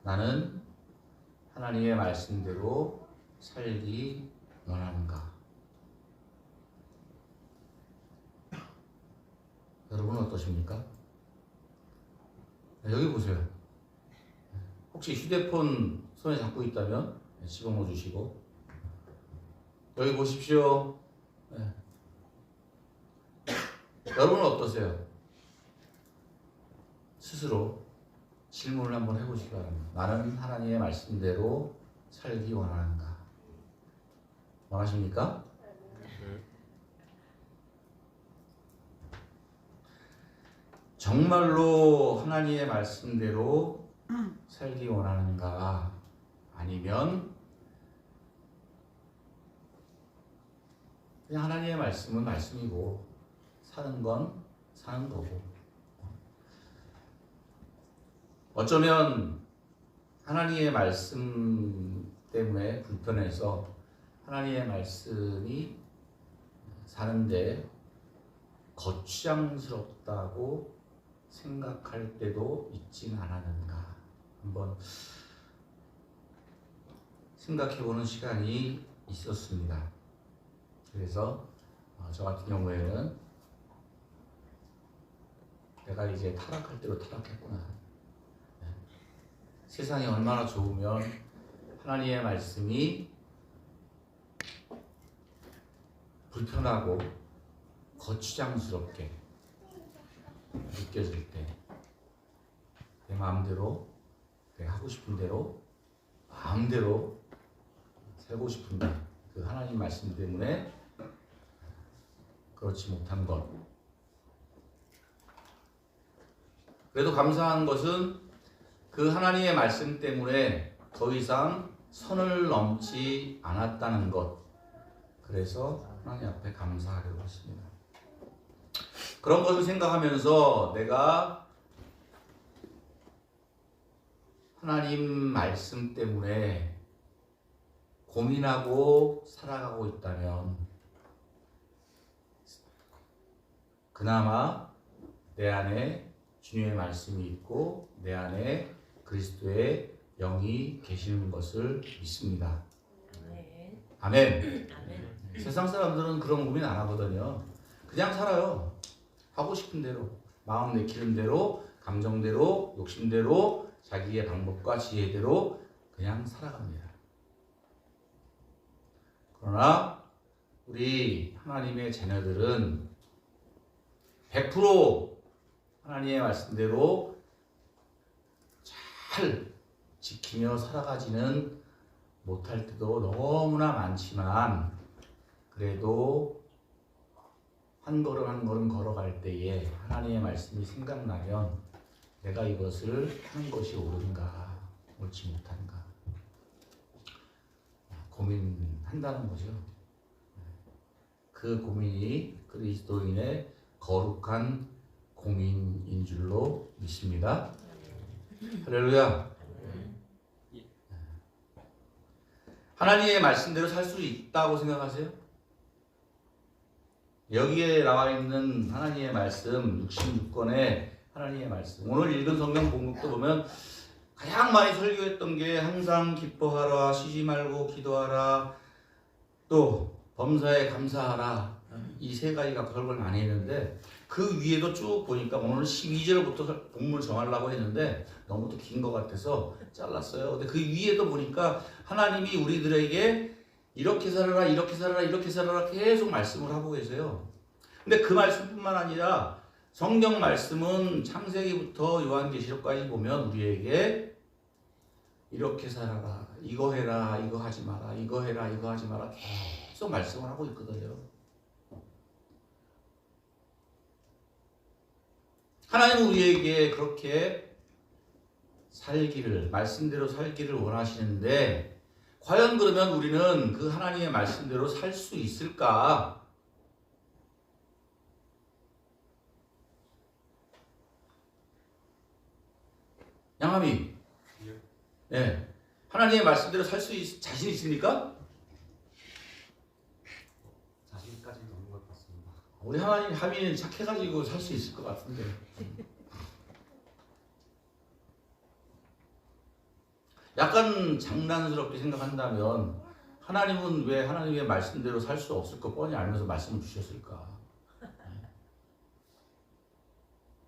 나는 하나님의 말씀대로 살기 원하는가? 여러분은 어떠십니까? 여기 보세요. 혹시 휴대폰 손에 잡고 있다면 집어넣어 주시고, 여기 보십시오. 네. 여러분은 어떠세요? 스스로 질문을 한번 해보시기 바랍니다. 나는 하나님의 말씀대로 살기 원하는가? 원하십니까? 정말로 하나님의 말씀대로 살기 원하는가? 아니면 그냥 하나님의 말씀은 말씀이고 사는 건 사는 거고, 어쩌면 하나님의 말씀 때문에 불편해서 하나님의 말씀이 사는데 거추장스럽다고 생각할 때도 있진 않았는가? 한번 생각해보는 시간이 있었습니다. 그래서 저 같은 경우에는 내가 이제 타락할 대로 타락했구나. 세상이 얼마나 좋으면 하나님의 말씀이 불편하고 거추장스럽게 느껴질 때 내 마음대로, 내가 하고 싶은 대로 마음대로 살고 싶은데 그 하나님 말씀 때문에 그렇지 못한 것. 그래도 감사한 것은 그 하나님의 말씀 때문에 더 이상 선을 넘지 않았다는 것. 그래서 하나님 앞에 감사하려고 했습니다. 그런 것을 생각하면서 내가 하나님 말씀 때문에 고민하고 살아가고 있다면 그나마 내 안에 주님의 말씀이 있고 내 안에 그리스도의 영이 계시는 것을 믿습니다. 아멘. 세상 사람들은 그런 고민 안 하거든요. 그냥 살아요. 하고 싶은 대로, 마음 내키는 대로, 감정대로, 욕심대로, 자기의 방법과 지혜대로 그냥 살아갑니다. 그러나 우리 하나님의 자녀들은 100% 하나님의 말씀대로 잘 지키며 살아가지는 못할 때도 너무나 많지만, 그래도 한 걸음 한 걸음 걸어갈 때에 하나님의 말씀이 생각나면 내가 이것을 하는 것이 옳은가 옳지 못한가 고민한다는 거죠. 그 고민이 그리스도인의 거룩한 고민인 줄로 믿습니다. 할렐루야. 하나님의 말씀대로 살 수 있다고 생각하세요? 여기에 나와 있는 하나님의 말씀 66권의 하나님의 말씀, 오늘 읽은 성경 본문도 보면 가장 많이 설교했던 게 항상 기뻐하라, 쉬지 말고 기도하라, 또 범사에 감사하라, 이 세 가지가 설교를 많이 했는데 그 위에도 쭉 보니까 오늘은 12절부터 본문을 정하려고 했는데 너무 또 긴 것 같아서 잘랐어요. 근데 그 위에도 보니까 하나님이 우리들에게 이렇게 살아라, 이렇게 살아라, 이렇게 살아라 계속 말씀을 하고 계세요. 근데 그 말씀뿐만 아니라 성경 말씀은 창세기부터 요한계시록까지 보면 우리에게 이렇게 살아라, 이거 해라, 이거 하지 마라, 이거 해라, 이거 하지 마라 계속 말씀을 하고 있거든요. 하나님은 우리에게 그렇게 살기를, 말씀대로 살기를 원하시는데 과연 그러면 우리는 그 하나님의 말씀대로 살 수 있을까? 양함이, 네, 하나님의 말씀대로 살 수 자신 있습니까? 자신까지는 없는 것 같습니다. 우리 하나님 함이는 착해가지고 살 수 있을 것 같은데. 약간 장난스럽게 생각한다면 하나님은 왜 하나님의 말씀대로 살 수 없을 거 뻔히 알면서 말씀을 주셨을까?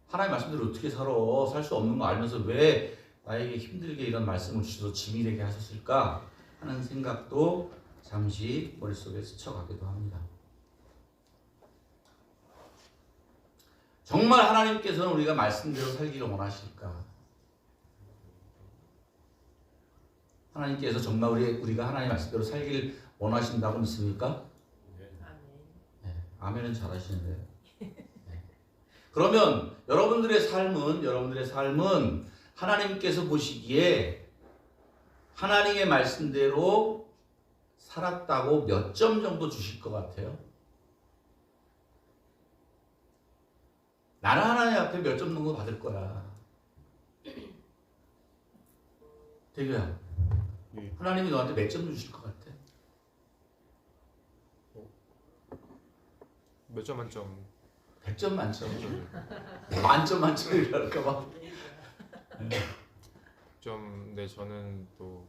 하나님 말씀대로 어떻게 살아? 살 수 없는 거 알면서 왜 나에게 힘들게 이런 말씀을 주셔서 짐이 되게 하셨을까? 하는 생각도 잠시 머릿속에 스쳐가기도 합니다. 정말 하나님께서는 우리가 말씀대로 살기를 원하실까? 하나님께서 정말 우리가 하나님 말씀대로 살기를 원하신다고 믿습니까? 네, 아멘은 잘하시는데요. 네. 그러면 여러분들의 삶은 하나님께서 보시기에 하나님의 말씀대로 살았다고 몇 점 정도 주실 것 같아요? 나는 하나님 앞에 몇 점 정도 받을 거야. 대규야, 하나님이 너한테 몇 점 주실 것 같아? 몇 점 만점? 100점 만점. 만점 만점이랄까 봐. 좀, 네, 저는 또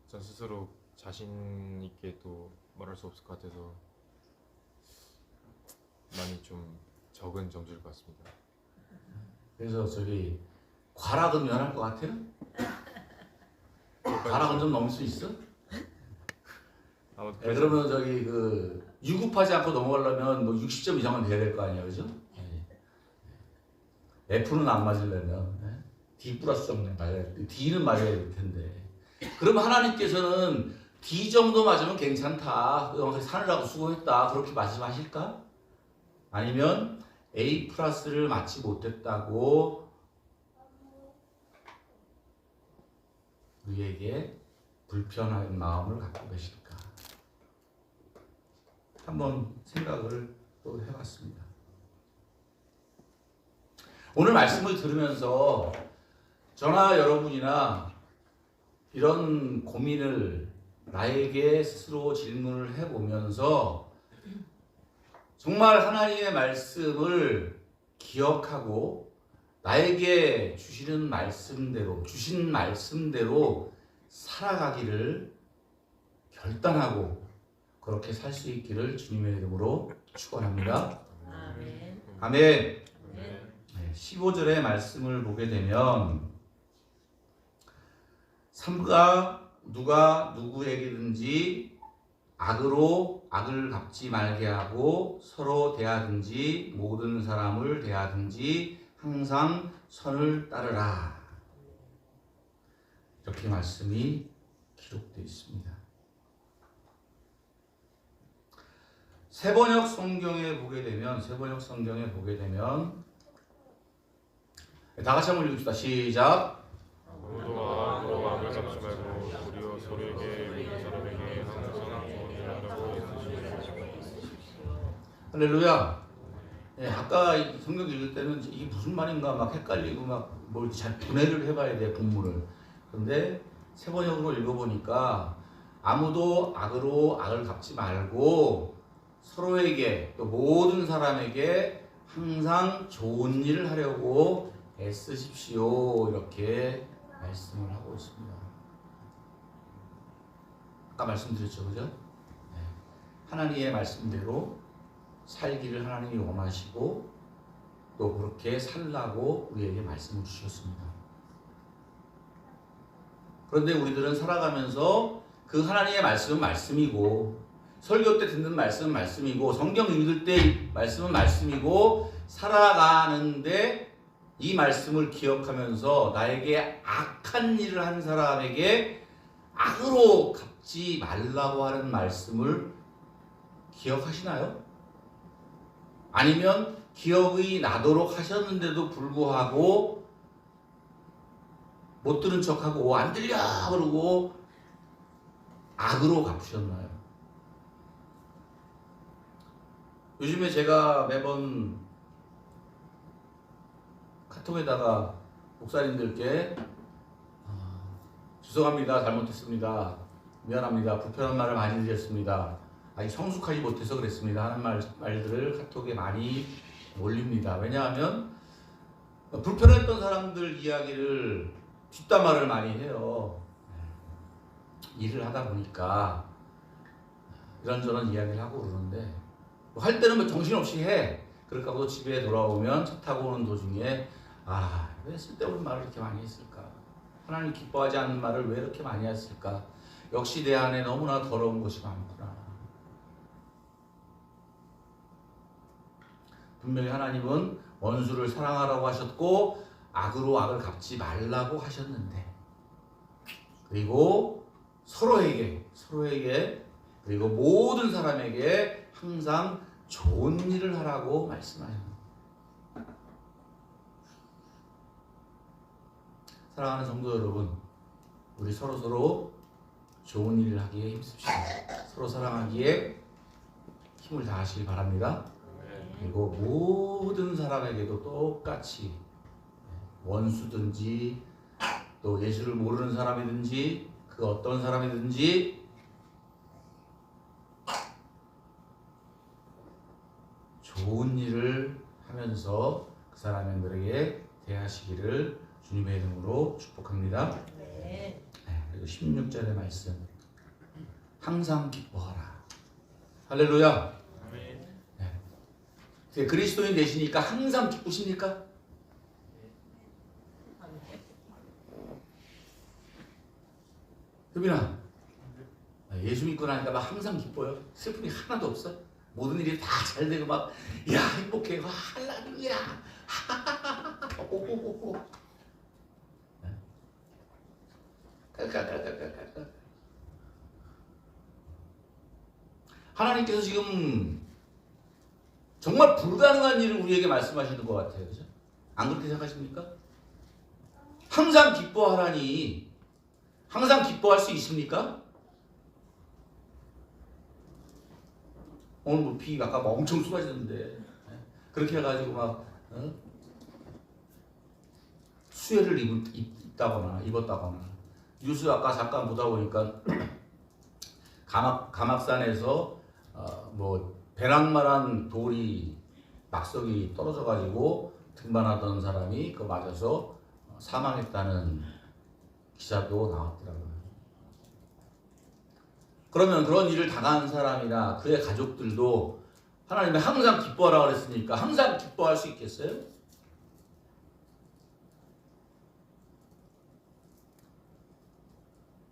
전 스스로 자신 있게 또 말할 수 없을 것 같아서 많이 좀 적은 점수일 것 같습니다. 그래서 저기 과락은 면할 것 같아요? 과락은 좀 넘을 수 있어? 아무튼 네, 그러면 저기 그 유급하지 않고 넘어가려면 뭐 60점 이상은 돼야 될 거 아니야, 그죠? F는 안 맞으려면 D 플러스 정도 맞아야 돼. D는 맞아야 될 텐데. 그럼 하나님께서는 D 정도 맞으면 괜찮다. 사느라고 수고했다. 그렇게 말씀하실까? 아니면 A 플러스를 맞지 못했다고 우리에게 불편한 마음을 갖고 계실까? 한번 생각을 또 해봤습니다. 오늘 말씀을 들으면서 저나 여러분이나 이런 고민을 나에게 스스로 질문을 해보면서 정말 하나님의 말씀을 기억하고 나에게 주신 말씀대로 살아가기를 결단하고 그렇게 살 수 있기를 주님의 이름으로 축원합니다. 아멘. 아멘. 15절의 말씀을 보게 되면 삼가 누가 누구에게든지 악으로 악을 갚지 말게 하고 서로 대하든지 모든 사람을 대하든지 항상 선을 따르라. 이렇게 말씀이 기록되어 있습니다. 세번역 성경에 보게 되면 다 같이 한번 읽읍시다. 시작. 모두가 악으로 악을 갚지 말고 도리어 서로에게 믿는 사람에게 항상 좋은 일을 하라고 애쓰시오. 할렐루야. 예, 아까 성경 읽을 때는 이게 무슨 말인가 막 헷갈리고 막 뭘 잘 분해를 해봐야 돼, 본문을. 그런데 세번역으로 읽어보니까 아무도 악으로 악을 갚지 말고 서로에게 또 모든 사람에게 항상 좋은 일을 하려고 애쓰십시오. 이렇게 말씀을 하고 있습니다. 아까 말씀드렸죠, 그죠? 네. 하나님의 말씀대로 살기를 하나님이 원하시고 또 그렇게 살라고 우리에게 말씀을 주셨습니다. 그런데 우리들은 살아가면서 그 하나님의 말씀은 말씀이고 설교 때 듣는 말씀은 말씀이고 성경 읽을 때 말씀은 말씀이고 살아가는데 이 말씀을 기억하면서 나에게 악한 일을 한 사람에게 악으로 갚지 말라고 하는 말씀을 기억하시나요? 아니면 기억이 나도록 하셨는데도 불구하고 못 들은 척하고 안 들려 그러고 악으로 갚으셨나요? 요즘에 제가 매번 카톡에다가 목사님들께 죄송합니다. 잘못했습니다. 미안합니다. 불편한 말을 많이 드렸습니다. 아직 성숙하지 못해서 그랬습니다. 하는 말들을 카톡에 많이 올립니다. 왜냐하면 불편했던 사람들 이야기를 뒷담화를 많이 해요. 일을 하다 보니까 이런저런 이야기를 하고 그러는데 할 때는 뭐 정신없이 해. 그렇게 하고 집에 돌아오면 차 타고 오는 도중에 왜 쓸데없는 말을 이렇게 많이 했을까? 하나님 기뻐하지 않는 말을 왜 이렇게 많이 했을까? 역시 내 안에 너무나 더러운 것이 많구나. 분명히 하나님은 원수를 사랑하라고 하셨고 악으로 악을 갚지 말라고 하셨는데, 그리고 서로에게 그리고 모든 사람에게 항상 좋은 일을 하라고 말씀하십니다. 사랑하는 성도 여러분, 우리 서로 좋은 일을 하기에 힘씁시다. 서로 사랑하기에 힘을 다하시기 바랍니다. 그리고 모든 사람에게도 똑같이, 원수든지 또 예수를 모르는 사람이든지 그 어떤 사람이든지 좋은 일을 하면서 그 사람들에게 대하시기를 주님의 이름으로 축복합니다. 그리고 16절의 말씀, 항상 기뻐하라. 할렐루야. 그리스도인 되시니까 항상 기쁘십니까? 효빈아, 예수 믿고 나니까 막 항상 기뻐요? 슬픔이 하나도 없어? 모든 일이 다 잘 되고 막 행복해. 할렐루야. 하나님께서 지금 정말 불가능한 일을 우리에게 말씀하시는 것 같아요. 그죠? 안 그렇게 생각하십니까? 항상 기뻐하라니 항상 기뻐할 수 있습니까? 오늘 비 아까 엄청 쏟아지는데 그렇게 해가지고 막 수혜를 입었다거나 뉴스 아까 잠깐 보다 보니까 감악산에서 뭐 배낭만한 돌이 막석이 떨어져가지고 등반하던 사람이 그거 맞아서 사망했다는 기사도 나왔더라고요. 그러면 그런 일을 당한 사람이나 그의 가족들도 하나님이 항상 기뻐하라고 그랬으니까 항상 기뻐할 수 있겠어요?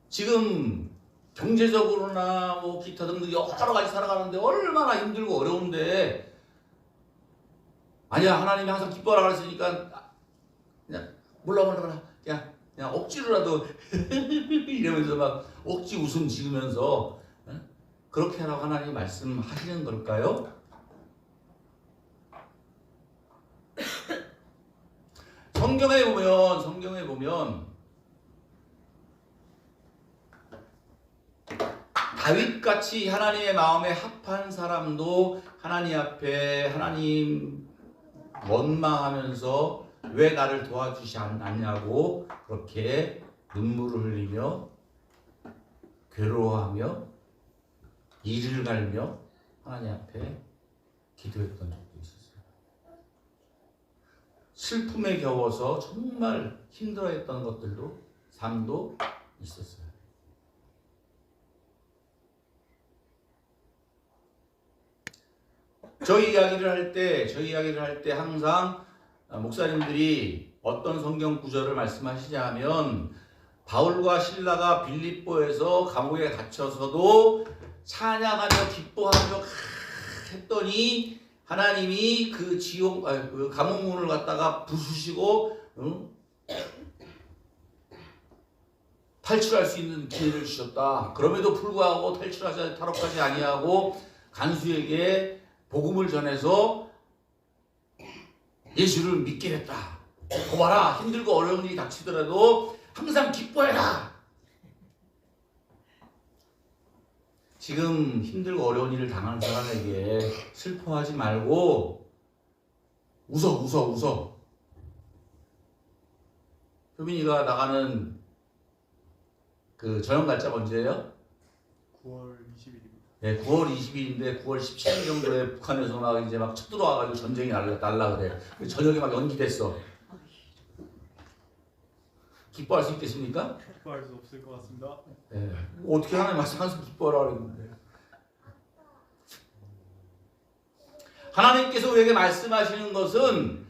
지금 경제적으로나 뭐 기타 등등 여러 가지 살아가는데 얼마나 힘들고 어려운데, 아니야 하나님이 항상 기뻐하라고 그랬으니까 그냥 몰라 그냥 억지로라도 이러면서 막 억지 웃음 지으면서 그렇게 하라고 하나님이 말씀하시는 걸까요? 성경에 보면 다윗같이 하나님의 마음에 합한 사람도 하나님 앞에 하나님 원망하면서 왜 나를 도와주지 않냐고 그렇게 눈물을 흘리며 괴로워하며 이를 갈며 하나님 앞에 기도했던 적도 있었어요. 슬픔에 겨워서 정말 힘들어했던 것들도 삶도 있었어요. 저희 이야기를 할 때 항상 목사님들이 어떤 성경 구절을 말씀하시냐 하면, 바울과 실라가 빌립보에서 감옥에 갇혀서도 찬양하며 기뻐하며 했더니 하나님이 그 감옥문을 갖다가 부수시고 탈출할 수 있는 기회를 주셨다. 그럼에도 불구하고 탈옥하지 아니하고 간수에게 복음을 전해서 예수를 믿게 했다. 봐라, 힘들고 어려운 일이 닥치더라도 항상 기뻐해라. 지금 힘들고 어려운 일을 당하는 사람에게 슬퍼하지 말고 웃어. 효민이가 나가는 그 저녁날짜 언제예요? 9월 20일입니다. 네, 9월 20일인데 9월 17일 정도에 북한에서 막 이제 막 쳐들어와가지고 전쟁이 날라 그래. 저녁에 막 연기됐어. 기뻐할 수 있겠습니까? 기뻐할 수 없을 것 같습니다. 예. 어떻게 하나님 말씀 항상 기뻐하라 그랬는데. 하나님께서 우리에게 말씀하시는 것은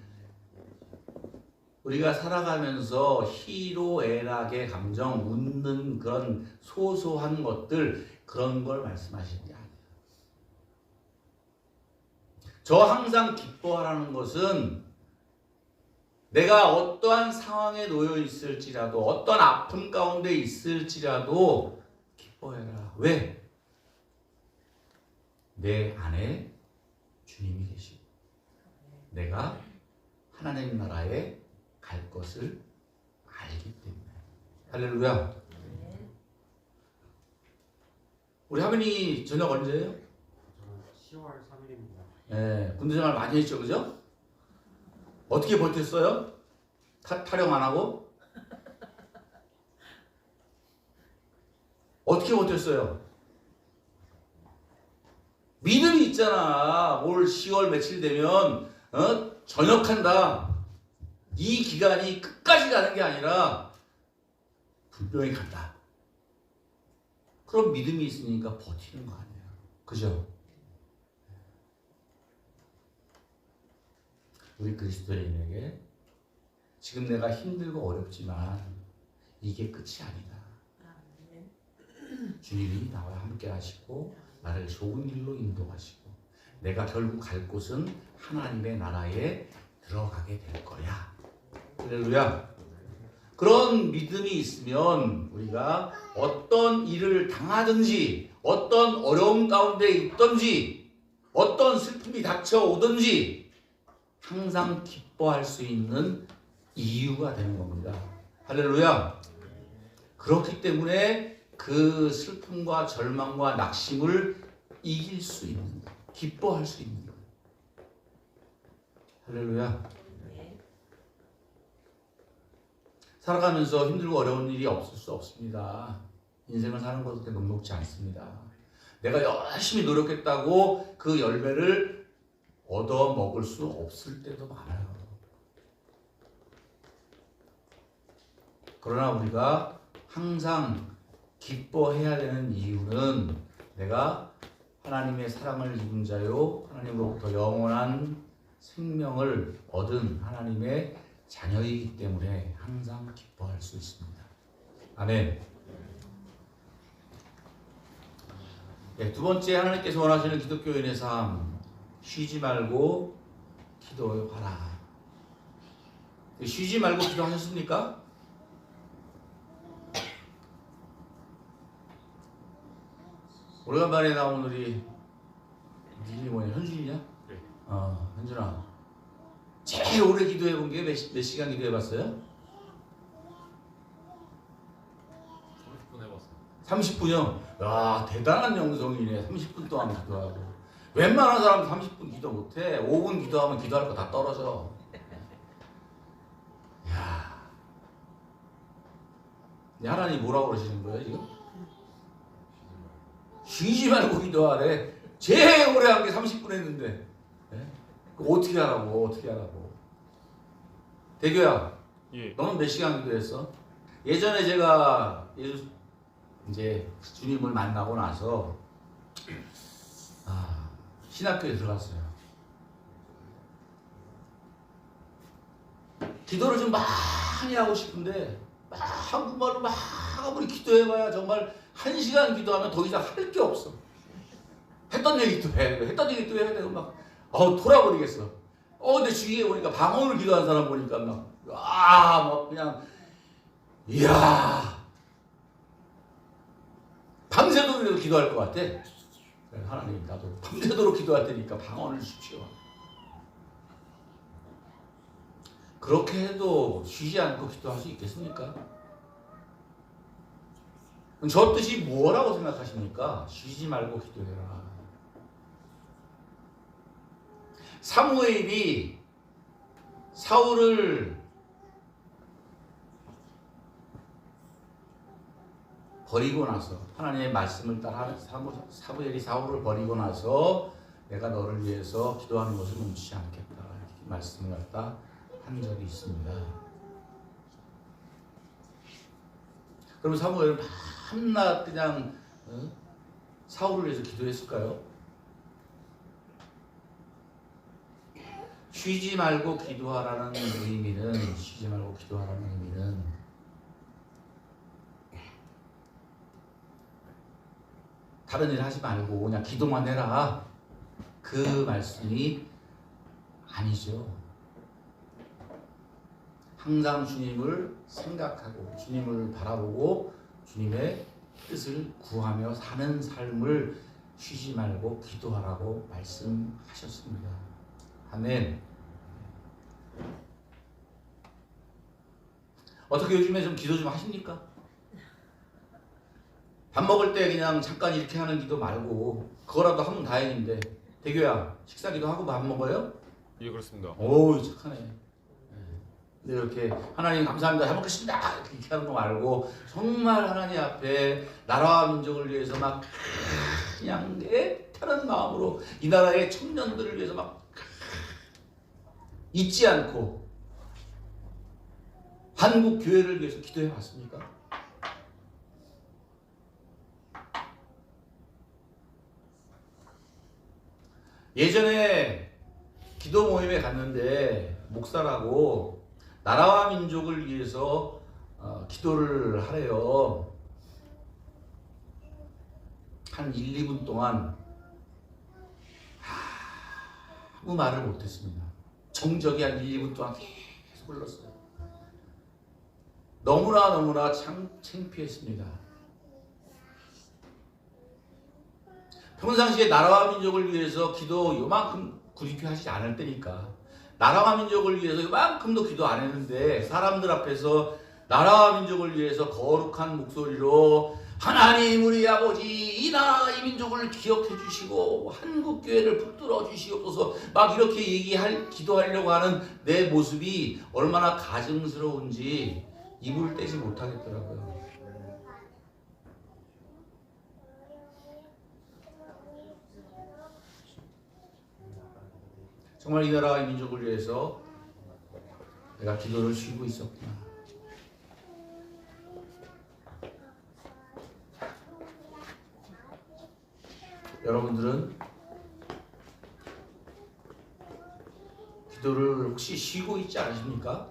우리가 살아가면서 희로애락의 감정, 웃는 그런 소소한 것들, 그런 걸 말씀하시는 게 아니에요. 저 항상 기뻐하라는 것은 내가 어떠한 상황에 놓여 있을지라도, 어떤 아픔 가운데 있을지라도 기뻐해라. 왜? 내 안에 주님이 계시고 내가 하나님 나라에 갈 것을 알기 때문에. 할렐루야. 우리 하민이 저녁 언제예요? 저는 10월 3일입니다. 예, 군대 생활 많이 했죠, 그죠? 어떻게 버텼어요? 타령 안 하고? 어떻게 버텼어요? 믿음이 있잖아. 올 10월 며칠 되면 전역한다. 이 기간이 끝까지 가는 게 아니라 분명히 간다. 그럼 믿음이 있으니까 버티는 거 아니에요. 그죠? 우리 그리스도인에게 지금 내가 힘들고 어렵지만 이게 끝이 아니다. 주님이 나와 함께 하시고 나를 좋은 길로 인도하시고 내가 결국 갈 곳은 하나님의 나라에 들어가게 될 거야. 할렐루야. 그런 믿음이 있으면 우리가 어떤 일을 당하든지, 어떤 어려움 가운데 있든지, 어떤 슬픔이 닥쳐오든지 항상 기뻐할 수 있는 이유가 되는 겁니다. 할렐루야. 그렇기 때문에 그 슬픔과 절망과 낙심을 이길 수 있는 거예요. 기뻐할 수 있는 거예요. 할렐루야. 살아가면서 힘들고 어려운 일이 없을 수 없습니다. 인생을 사는 것은 그렇게 녹록지 않습니다. 내가 열심히 노력했다고 그 열매를 얻어 먹을 수 없을 때도 많아요. 그러나 우리가 항상 기뻐해야 되는 이유는 내가 하나님의 사랑을 입은 자요 하나님으로부터 영원한 생명을 얻은 하나님의 자녀이기 때문에 항상 기뻐할 수 있습니다. 아멘. 네, 두 번째 하나님께서 원하시는 기독교인의 삶, 쉬지 말고 기도하라. 쉬지 말고 기도하셨습니까? 오래간만에 나온 우리 이름이 뭐냐? 현준이냐? 네. 현준아. 제일 오래 기도해 본 게 몇 시간 기도해 봤어요? 30분 해봤어요. 30분이요? 야, 대단한 영성이네. 30분 동안 기도하고. 웬만한 사람은 30분 기도 못해. 5분 기도하면 기도할 거 다 떨어져. 야, 하나님 뭐라고 그러시는 거예요 지금? 쉬지 말고 기도하래. 제일 오래 한 게 30분 했는데. 네? 어떻게 하라고? 대교야, 예. 너는 몇 시간 기도했어? 예전에 제가 이제 주님을 만나고 나서 신학교에 들어갔어요. 기도를 좀 많이 하고 싶은데 한국말로 막 아무리 기도해봐야 정말 1시간 기도하면 더 이상 할 게 없어. 했던 얘기 또 해. 해야 되고 막 돌아버리겠어. 근데 주위에 보니까 방언을 기도하는 사람 보니까 막 그냥 이야 밤새도록 기도할 것 같아. 하나님 나도 밤새도록 기도할 테니까 방언을 주십시오. 그렇게 해도 쉬지 않고 기도할 수 있겠습니까? 저 뜻이 뭐라고 생각하십니까? 쉬지 말고 기도해라. 사무엘이 사울을 버리고 나서 하나님의 말씀을 따라 사무엘이 사울을 버리고 나서 내가 너를 위해서 기도하는 것을 멈추지 않겠다 이렇게 말씀을 갖다 한 적이 있습니다. 그럼 사무엘은 밤낮 그냥 사울을 위해서 기도했을까요? 쉬지 말고 기도하라는 의미는 다른 일 하지 말고 그냥 기도만 해라, 그 말씀이 아니죠. 항상 주님을 생각하고 주님을 바라보고 주님의 뜻을 구하며 사는 삶을 쉬지 말고 기도하라고 말씀하셨습니다. 아멘. 어떻게 요즘에 좀 기도 좀 하십니까? 밥 먹을 때 그냥 잠깐 이렇게 하는 기도 말고 그거라도 하면 다행인데. 대교야, 식사 기도하고 밥 먹어요? 예, 그렇습니다. 오우, 착하네. 근데 이렇게 하나님 감사합니다, 잘 먹겠습니다 이렇게 하는 거 말고 정말 하나님 앞에 나라와 민족을 위해서 막 그냥 애타는 마음으로 이 나라의 청년들을 위해서 막 잊지 않고 한국 교회를 위해서 기도해 왔습니까? 예전에 기도 모임에 갔는데 목사라고 나라와 민족을 위해서 기도를 하래요. 한 1, 2분 동안 아무 말을 못했습니다. 정적이 한 1, 2분 동안 계속 흘렀어요. 너무나 창피했습니다. 평상시에 나라와 민족을 위해서 기도 요만큼 구릿히 하시지 않을 때니까 나라와 민족을 위해서 요만큼도 기도 안 했는데 사람들 앞에서 나라와 민족을 위해서 거룩한 목소리로 하나님 우리 아버지 이 나라 이 민족을 기억해 주시고 한국 교회를 붙들어 주시옵소서 막 이렇게 기도하려고 하는 내 모습이 얼마나 가증스러운지 입을 떼지 못하겠더라고요. 정말 이 나라와 이 민족을 위해서 내가 기도를 쉬고 있었구나. 여러분들은 기도를 혹시 쉬고 있지 않으십니까?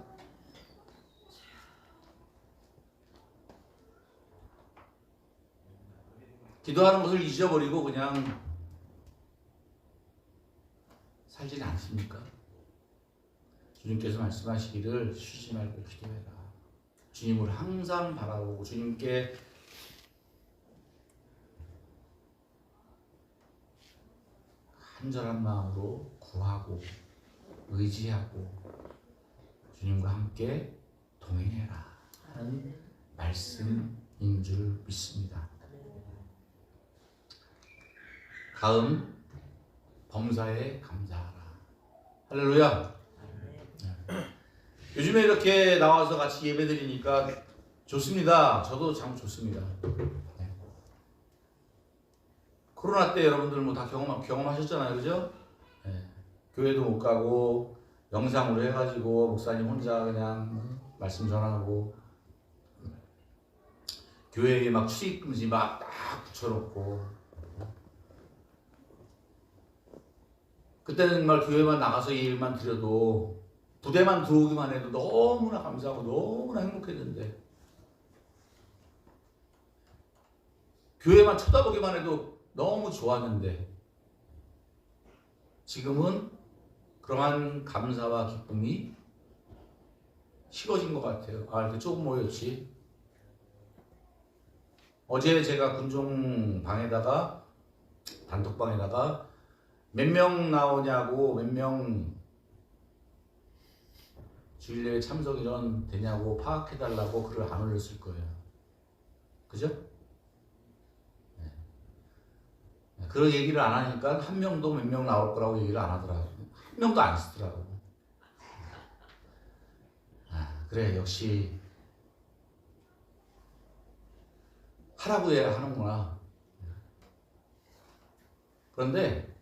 기도하는 것을 잊어버리고 그냥 살지는 않습니까? 주님께서 말씀하시기를 쉬지 말고 기도해라. 주님을 항상 바라보고 주님께 간절한 마음으로 구하고 의지하고 주님과 함께 동행해라 하는 말씀인 줄 믿습니다. 다음, 범사에 감사하라. 할렐루야. 요즘에 이렇게 나와서 같이 예배드리니까 좋습니다. 저도 참 좋습니다. 코로나 때 여러분들 뭐 다 경험하셨잖아요, 그죠? 교회도 못 가고 영상으로 해가지고 목사님 혼자 그냥 말씀 전하고 교회에 막 출입금지 막 딱 붙여놓고 그때는 정말 교회만 나가서 예일만 드려도 부대만 들어오기만 해도 너무나 감사하고 너무나 행복했는데 교회만 쳐다보기만 해도 너무 좋았는데 지금은 그러한 감사와 기쁨이 식어진 것 같아요. 이렇게 조금 모였지. 어제 제가 군종 방에다가 단톡방에다가 몇 명 나오냐고 몇 명 주일예배 참석 인원 되냐고 파악해달라고 글을 안 올렸을 거예요. 그죠? 그런 얘기를 안 하니까 한 명도 몇 명 나올 거라고 얘기를 안 하더라고요. 한 명도 안 쓰더라고요. 그래, 역시 하라고 해야 하는구나. 그런데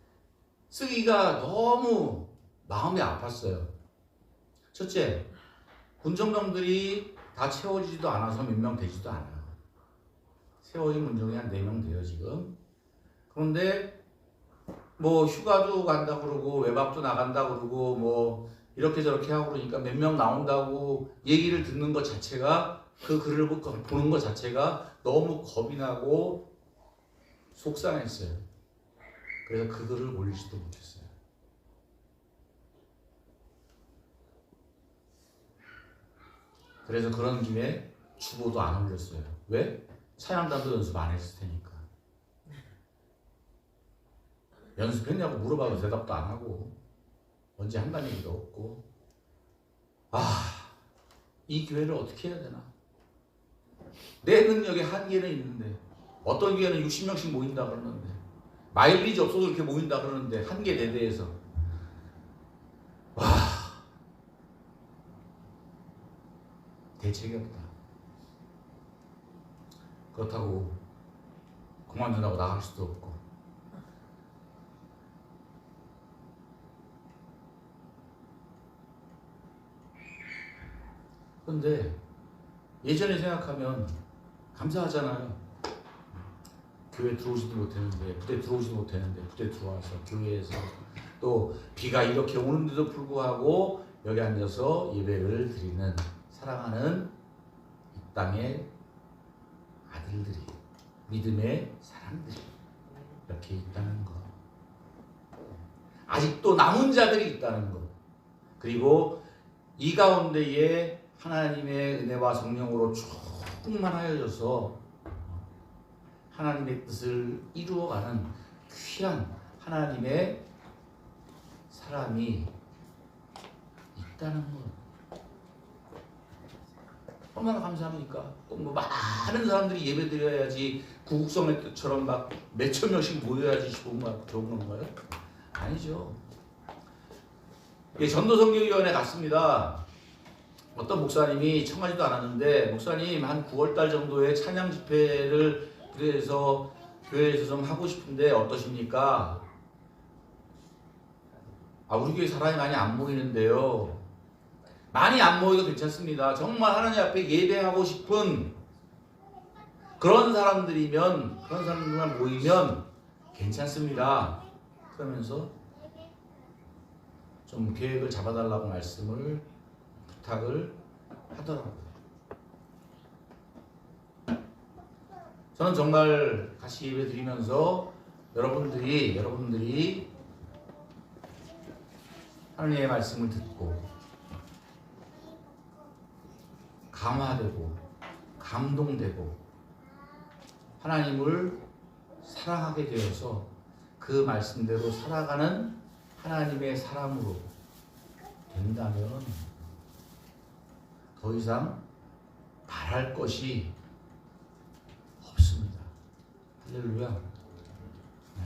쓰기가 너무 마음이 아팠어요. 첫째, 군정병들이 다 채워지지도 않아서 몇 명 되지도 않아요. 세워진 문종이 한 4명 돼요 지금. 그런데 뭐 휴가도 간다 그러고 외박도 나간다 그러고 뭐 이렇게 저렇게 하고 그러니까 몇 명 나온다고 얘기를 듣는 것 자체가, 그 글을 보는 것 자체가 너무 겁이 나고 속상했어요. 그래서 그 글을 올리지도 못했어요. 그래서 그런 김에 주보도 안 올렸어요. 왜? 찬양단도 연습 안 했을 테니까. 연습했냐고 물어봐도 대답도 안 하고 언제 한다는 얘기도 없고. 이 교회를 어떻게 해야 되나? 내 능력에 한계는 있는데, 어떤 교회는 60명씩 모인다 그러는데, 마일리지 없어도 이렇게 모인다 그러는데 한계 내대에서 대책이 없다. 그렇다고 그만둔다고 나갈 수도 없고. 그런데 예전에 생각하면 감사하잖아요. 교회 들어오지도 못했는데, 부대 들어오지도 못했는데 부대 들어와서 교회에서 또 비가 이렇게 오는데도 불구하고 여기 앉아서 예배를 드리는 사랑하는 이 땅의 아들들이, 믿음의 사람들이 이렇게 있다는 것, 아직도 남은 자들이 있다는 것, 그리고 이 가운데에 하나님의 은혜와 성령으로 충만하여져서 하나님의 뜻을 이루어가는 귀한 하나님의 사람이 있다는 것, 얼마나 감사합니까? 또 뭐 많은 사람들이 예배드려야지, 구국성의 뜻처럼 막 몇천 명씩 모여야지 좋은 건가요? 아니죠. 전도선교위원회 갔습니다. 어떤 목사님이 청하지도 않았는데, 목사님 한 9월달 정도에 찬양 집회를 부대에서 교회에서 좀 하고 싶은데 어떠십니까? 우리 교회 사람이 많이 안 모이는데요. 많이 안 모여도 괜찮습니다. 정말 하나님 앞에 예배하고 싶은 그런 사람들이면, 그런 사람들만 모이면 괜찮습니다. 그러면서 좀 계획을 잡아달라고 말씀을, 부탁을 하더라고요. 저는 정말 같이 예배 드리면서 여러분들이 하나님의 말씀을 듣고 감화되고 감동되고 하나님을 사랑하게 되어서 그 말씀대로 살아가는 하나님의 사람으로 된다면 더 이상 바랄 것이 없습니다. 할렐루야. 네.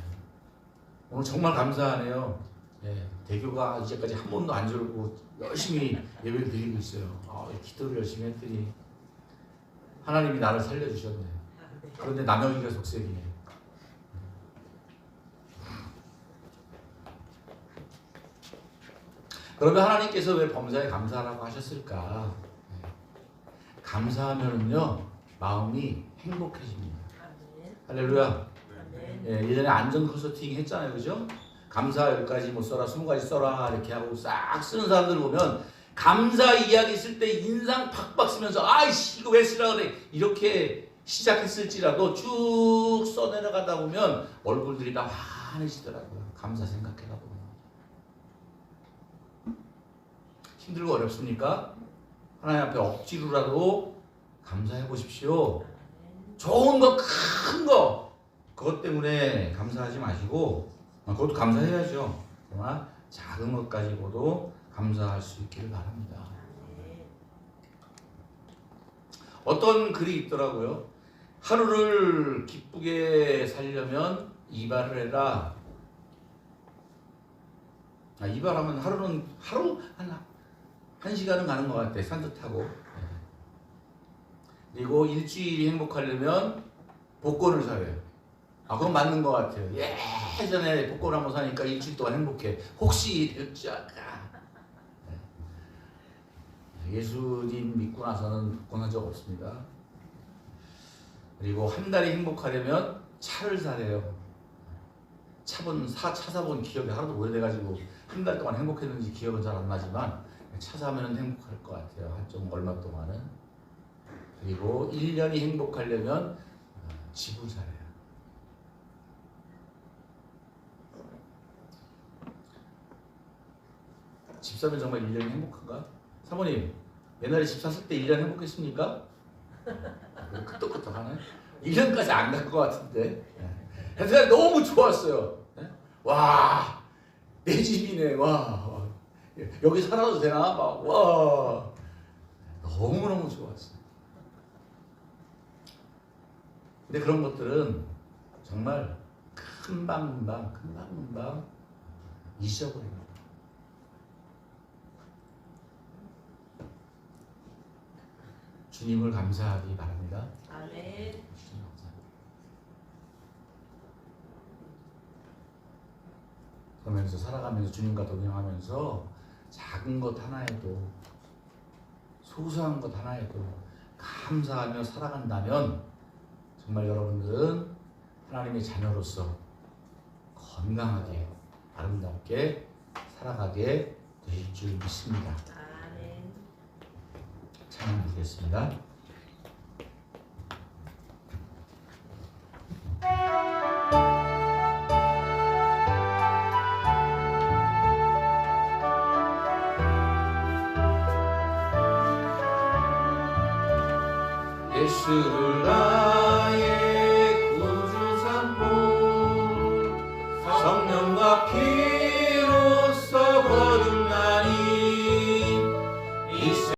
오늘 정말 감사하네요. 네. 대교가 이제까지 한 번도 안 졸고 열심히 예배를 드리고 있어요. 기도를 열심히 했더니 하나님이 나를 살려주셨네. 그런데 남영이가 속색이네. 그러면 하나님께서 왜 범사에 감사하라고 하셨을까? 감사하면은요 마음이 행복해집니다. 할렐루야. 예전에 안전 컨설팅 했잖아요, 그죠? 감사 10가지 못 써라, 20가지 써라 이렇게 하고 싹 쓰는 사람들 보면 감사 이야기 쓸 때 인상 팍팍 쓰면서 아이씨 이거 왜 쓰라 그래 이렇게 시작했을지라도 쭉 써내려가다 보면 얼굴들이 다 환해지더라고요. 감사 생각해가 보면. 힘들고 어렵습니까? 하나님 앞에 억지로라도 감사해 보십시오. 좋은 거, 큰 거, 그것 때문에 감사하지 마시고, 그것도 감사해야죠. 그러나 작은 것 가지고도 감사할 수 있기를 바랍니다. 어떤 글이 있더라고요. 하루를 기쁘게 살려면 이발을 해라. 이발하면 하루 한 시간은 가는 것 같아. 산뜻하고. 그리고 일주일이 행복하려면 복권을 사요. 그건 맞는 것 같아요. 예전에 복권 한번 사니까 일주일 동안 행복해. 혹시 될지 알까? 예수님 믿고 나서는 복권 한 적 없습니다. 그리고 한 달이 행복하려면 차를 사래요. 차 사본 기억이 하나도 오래돼가지고 한 달 동안 행복했는지 기억은 잘 안 나지만 차 사면 행복할 것 같아요. 한좀 얼마 동안은. 그리고 1년이 행복하려면 집을 사래요. 집 사면 정말 1년이 행복한가? 사모님, 옛날에 집 샀을 때 1년 행복했습니까? 끄떡끄떡하네. 1년까지 안 갈 것 같은데. 그래서 너무 좋았어요. 와, 내 집이네. 와, 여기 살아도 되나? 막, 와, 너무너무 좋았어요. 근데 그런 것들은 정말 금방금방 잊어버립니다. 주님을 감사하기 바랍니다. 아멘. 주님 감사합니다. 그러면서 살아가면서 주님과 동행하면서 작은 것 하나에도 소소한 것 하나에도 감사하며 살아간다면 정말 여러분들은 하나님의 자녀로서 건강하게 아름답게 살아가게 되실 줄 믿습니다. 아멘. 찬양 드리겠습니다. 예수를 나의 구주 삼고 성령과 피